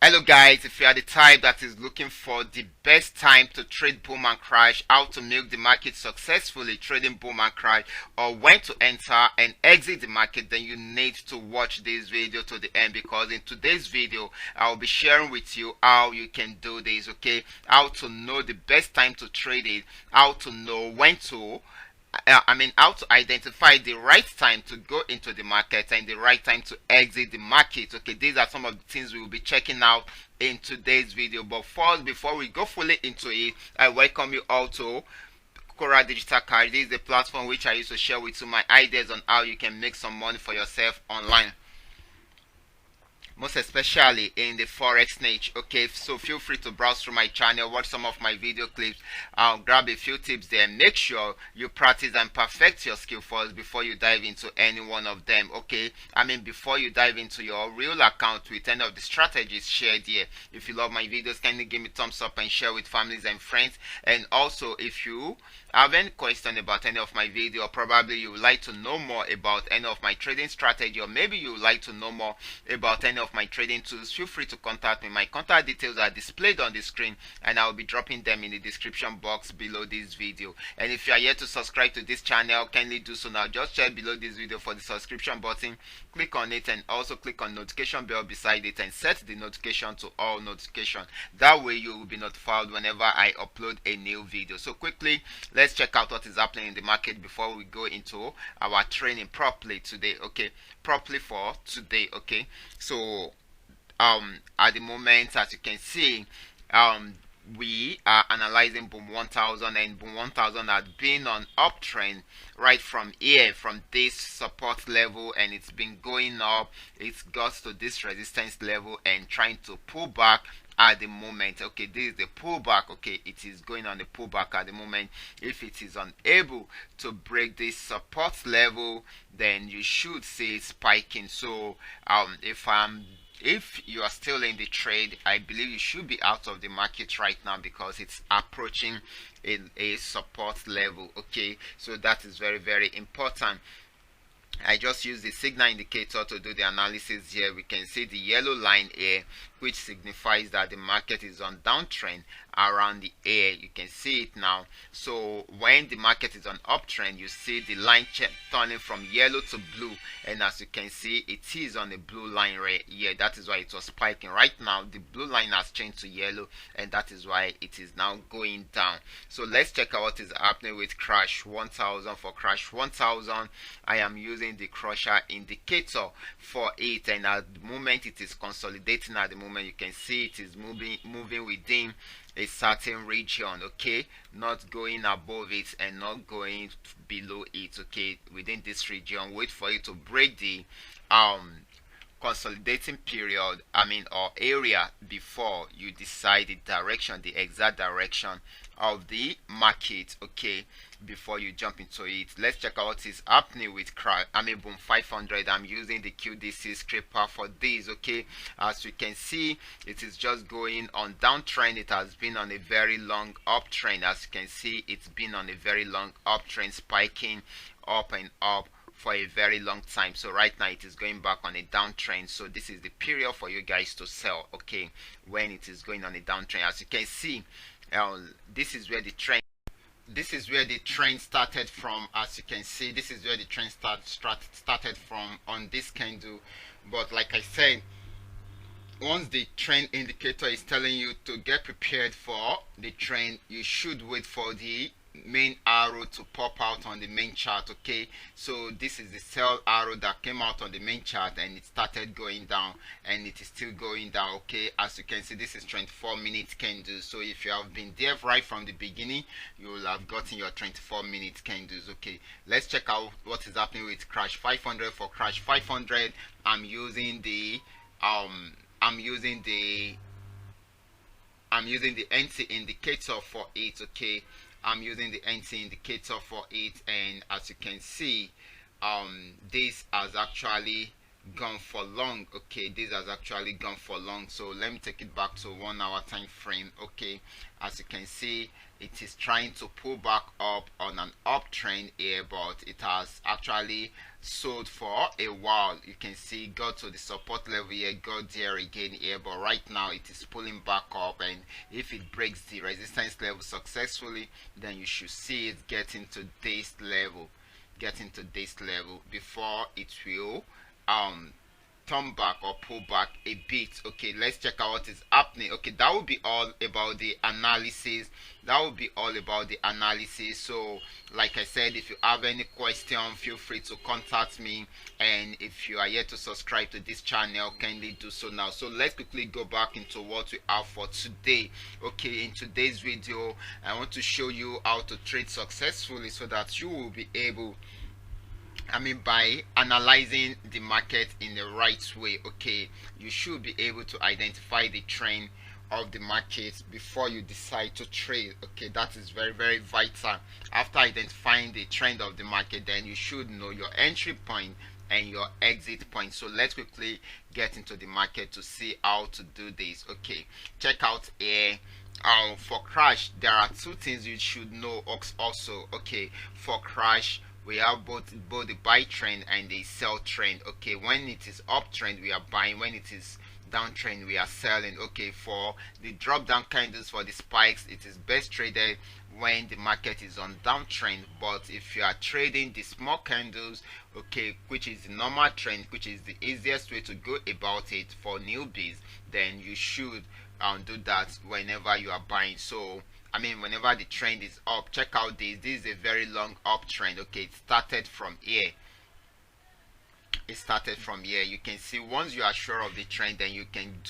Hello guys, if you are the type that is looking for the best time to trade boom and crash, how to milk the market successfully trading boom and crash, or when to enter and exit the market, then you need to watch this video to the end, because in today's video I will be sharing with you how you can do this, okay? How to know the best time to trade it, how to know when to how to identify the right time to go into the market and the right time to exit the market. Okay, these are some of the things we will be checking out in today's video. But first, before we go fully into it, I welcome you all to Qora Digital Card. This is the platform which I use to share with you my ideas on how you can make some money for yourself online, most especially in the forex niche. Okay, so feel free to browse through my channel, watch some of my video clips, grab a few tips there. Make sure you practice and perfect your skill first before you dive into any one of them. Okay, before you dive into your real account with any of the strategies shared here. If you love my videos, kindly give me thumbs up and share with families and friends. And also, if you have any question about any of my video, or probably you would like to know more about any of my trading strategy, or maybe you would like to know more about any of my trading tools, feel free to contact me. My contact details are displayed on the screen, and I will be dropping them in the description box below this video. And if you are yet to subscribe to this channel, kindly do so now. Just check below this video for the subscription button, click on it, and also click on notification bell beside it and set the notification to all notification. That way you will be notified whenever I upload a new video. So quickly, let's check out what is happening in the market before we go into our training properly today. Okay, properly for today. Okay, so at the moment, as you can see, we are analyzing boom 1000, and boom 1000 has been on uptrend right from here, from this support level, and it's been going up. It's got to this resistance level and trying to pull back at the moment. Okay, this is the pullback. Okay, it is going on the pullback at the moment. If it is unable to break this support level, then you should see it spiking. So if you are still in the trade, I believe you should be out of the market right now, because it's approaching a support level. Okay, so that is very, very important. I just use the signal indicator to do the analysis here. We can see the yellow line here, which signifies that the market is on downtrend around the air. You can see it now. So when the market is on uptrend, you see the line turning from yellow to blue, and as you can see, it is on the blue line right here. That is why it was spiking. Right now the blue line has changed to yellow, and that is why it is now going down. So let's check out what is happening with crash 1000. For crash 1000, I am using the crusher indicator for it, and at the moment it is consolidating. At the moment you can see it is moving within a certain region. Okay, not going above it and not going below it. Okay, within this region, wait for it to break the consolidating period, or area, before you decide the direction, the exact direction of the market. Okay, before you jump into it, let's check out what is happening with boom 500. I'm using the QDC scraper for this. Okay, as you can see, it is just going on downtrend. It has been on a very long uptrend. As you can see, it's been on a very long uptrend, spiking up and up for a very long time. So right now it is going back on a downtrend. So this is the period for you guys to sell. Okay, when it is going on a downtrend, as you can see, this is where the trend started from. As you can see, this is where the trend started from on this candle. But like I said, once the trend indicator is telling you to get prepared for the trend, you should wait for the main arrow to pop out on the main chart. Okay, so this is the sell arrow that came out on the main chart, and it started going down, and it is still going down. Okay, as you can see, this is 24-minute candle. So if you have been there right from the beginning, you will have gotten your 24-minute candles. Okay, let's check out what is happening with crash 500. For crash 500, I'm using the NT indicator for it. Okay, I'm using the NT indicator for it, and as you can see, this has actually gone for long. Okay, this has actually gone for long. So let me take it back to 1 hour time frame. Okay, as you can see, it is trying to pull back up on an uptrend here, but it has actually sold for a while. You can see got to the support level here, got there again here, but right now it is pulling back up, and if it breaks the resistance level successfully, then you should see it getting to this level before it will turn back or pull back a bit. Okay, let's check out what is happening. Okay, that will be all about the analysis. So like I said, if you have any question, feel free to contact me, and if you are yet to subscribe to this channel, kindly do so now. So let's quickly go back into what we have for today. Okay, in today's video I want to show you how to trade successfully so that you will be able, by analyzing the market in the right way. Okay, you should be able to identify the trend of the market before you decide to trade. Okay, that is very, very vital. After identifying the trend of the market, then you should know your entry point and your exit point. So let's quickly get into the market to see how to do this. Okay, check out here. For crash, there are two things you should know also. Okay, for crash, we have both the buy trend and the sell trend. Okay, when it is uptrend we are buying, when it is downtrend we are selling. Okay, for the drop down candles, for the spikes, it is best traded when the market is on downtrend. But if you are trading the small candles, okay, which is the normal trend, which is the easiest way to go about it for newbies, then you should do that whenever you are buying. So whenever the trend is up, check out this. This is a very long uptrend. Okay, it started from here. You can see once you are sure of the trend, then you can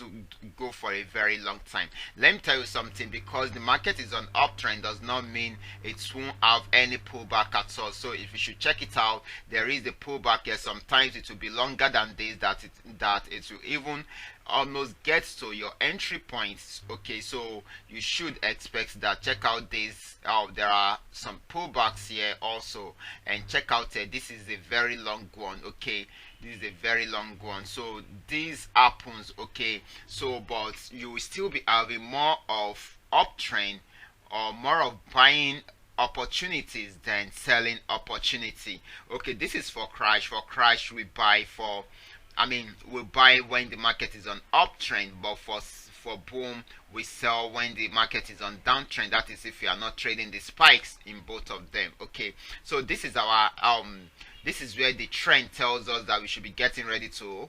go for a very long time. Let me tell you something, because the market is on uptrend does not mean it won't have any pullback at all. So if you should check it out, there is a pullback here. Sometimes it will be longer than this, that it will even almost get to your entry points. Okay, so you should expect that. Check out this. There are some pullbacks here also, and check out this is a very long one. Okay, this is a very long one. So this happens. Okay, so but you will still be having more of uptrend or more of buying opportunities than selling opportunity. Okay, this is for crash. For crash we buy for, we buy when the market is on uptrend, but for boom we sell when the market is on downtrend. That is if you are not trading the spikes in both of them. Okay, so this is our this is where the trend tells us that we should be getting ready to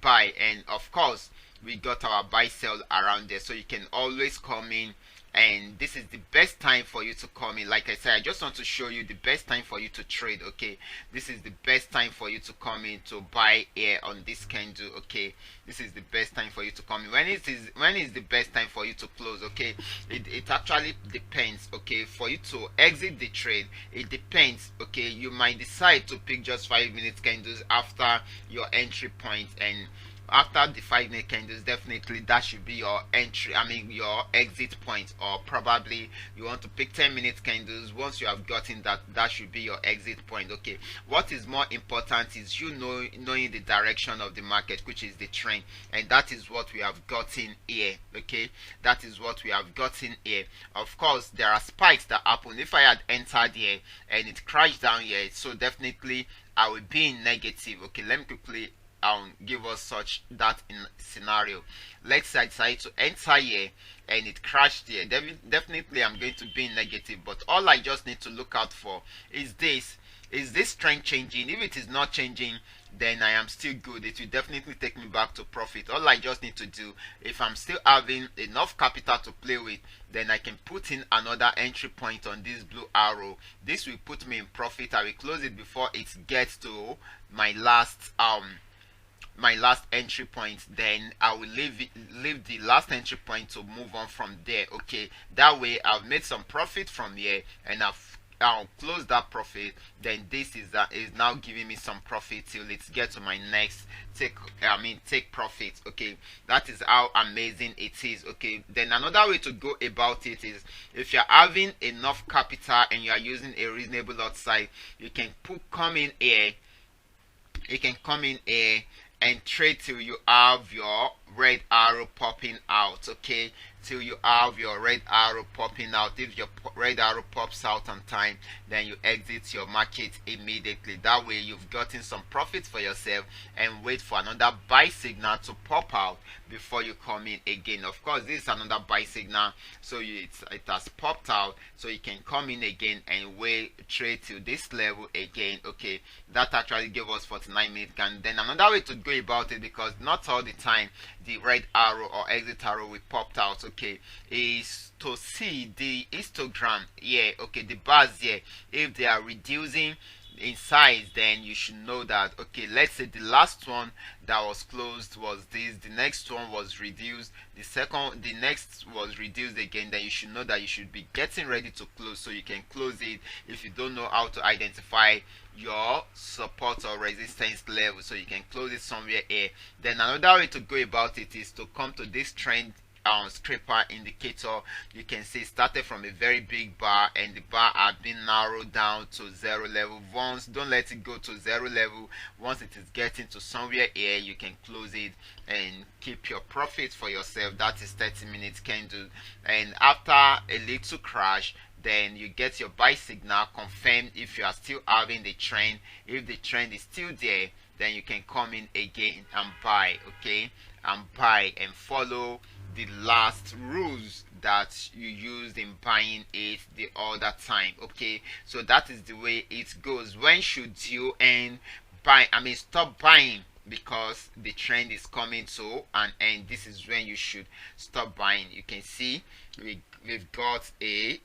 buy, and of course we got our buy sell around there. So you can always come in, and this is the best time for you to come in. Like I said, I just want to show you the best time for you to trade. Okay, this is the best time for you to come in to buy here on this candle. Okay, this is the best time for you to come in. When is the best time for you to close? Okay, it actually depends. Okay, for you to exit the trade, it depends. Okay, you might decide to pick just 5 minute candles after your entry point, and after the 5 minute candles, definitely that should be your entry, your exit point. Or probably you want to pick 10 minute candles. Once you have gotten that, that should be your exit point. Okay, what is more important is knowing the direction of the market, which is the trend, and that is what we have gotten here. Okay, that is what we have gotten here. Of course there are spikes that happen. If I had entered here and it crashed down here, so definitely I will be in negative. Okay, let me quickly give us such that in scenario. Let's say I decide to enter here and it crashed here. Definitely I'm going to be in negative, but all I just need to look out for is this trend changing. If it is not changing, then I am still good. It will definitely take me back to profit. All I just need to do, if I'm still having enough capital to play with, then I can put in another entry point on this blue arrow. This will put me in profit. I will close it before it gets to my last entry point. Then I will leave the last entry point to move on from there. Okay, that way I've made some profit from here, and I'll close that profit. Then this is now giving me some profit till it gets to my next take profit. Okay, that is how amazing it is. Okay, then another way to go about it is, if you're having enough capital and you are using a reasonable lot size, you can come in here and trade till you have your red arrow popping out. Okay, till you have your red arrow popping out. If your red arrow pops out on time, then you exit your market immediately. That way you've gotten some profit for yourself, and wait for another buy signal to pop out before you come in again. Of course, this is another buy signal, so it has popped out, so you can come in again and wait, trade till this level again. Okay, that actually gave us 49 minutes. And then another way to go about it, because not all the time the red arrow or exit arrow will popped out, okay, is to see the histogram here. Okay, the bars here, if they are reducing in size, then you should know that, okay, let's say the last one that was closed was this, the next one was reduced, the next was reduced again, then you should know that you should be getting ready to close, so you can close it if you don't know how to identify your support or resistance level, so you can close it somewhere here. Then another way to go about it is to come to this trend scraper indicator. You can see it started from a very big bar, and the bar had been narrowed down to zero level. Once, don't let it go to zero level. Once it is getting to somewhere here, you can close it and keep your profit for yourself. That is 30 minutes candle. And after a little crash, then you get your buy signal confirmed if you are still having the trend. If the trend is still there, then you can come in again and buy. Okay, and buy and follow the last rules that you used in buying it the other time. Okay, so that is the way it goes. When should you stop buying? Because the trend is coming to an end. This is when you should stop buying. You can see we've got a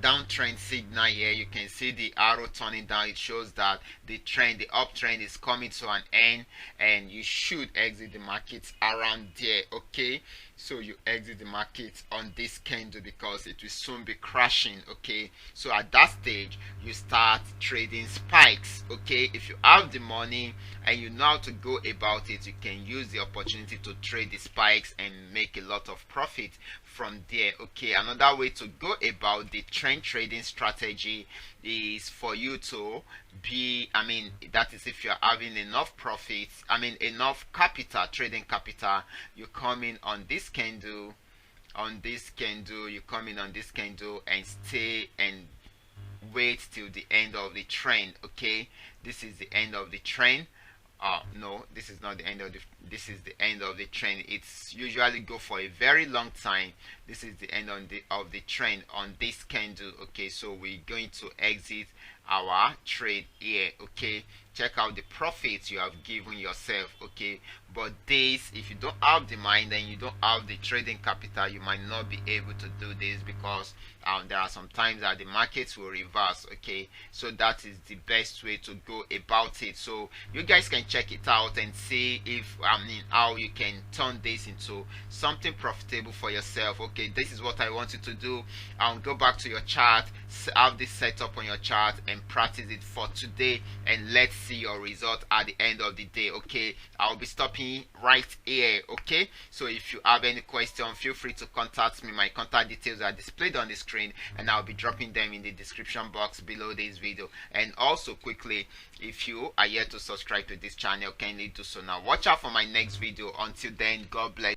downtrend signal here. You can see the arrow turning down. It shows that the uptrend is coming to an end, and you should exit the market around there. Okay, so you exit the market on this candle because it will soon be crashing. Okay, so at that stage you start trading spikes. Okay, if you have the money and you know how to go about it, you can use the opportunity to trade the spikes and make a lot of profit from there. Okay, another way to go about the trend trading strategy is for you to be, that is if you're having enough profits, enough capital, trading capital. You come in on this candle, you come in on this candle and stay and wait till the end of the trend. Okay, this is the end of the trend. No, this is not the end of this is the end of the trend. It's usually go for a very long time. This is the end of the trend on this candle. Okay, so we're going to exit our trade here. Okay, check out the profits you have given yourself. Okay, but this, if you don't have the mind and you don't have the trading capital, you might not be able to do this, because there are some times that the markets will reverse. Okay, so that is the best way to go about it. So you guys can check it out and see if how you can turn this into something profitable for yourself. Okay, this is what I want you to do. Go back to your chart, have this set up on your chart and practice it for today, and let's see your result at the end of the day. Okay, I'll be stopping right here. Okay, so if you have any question, feel free to contact me. My contact details are displayed on the screen, and I'll be dropping them in the description box below this video. And also quickly, if you are yet to subscribe to this channel, kindly do so now. Watch out for my next video. Until then, God bless.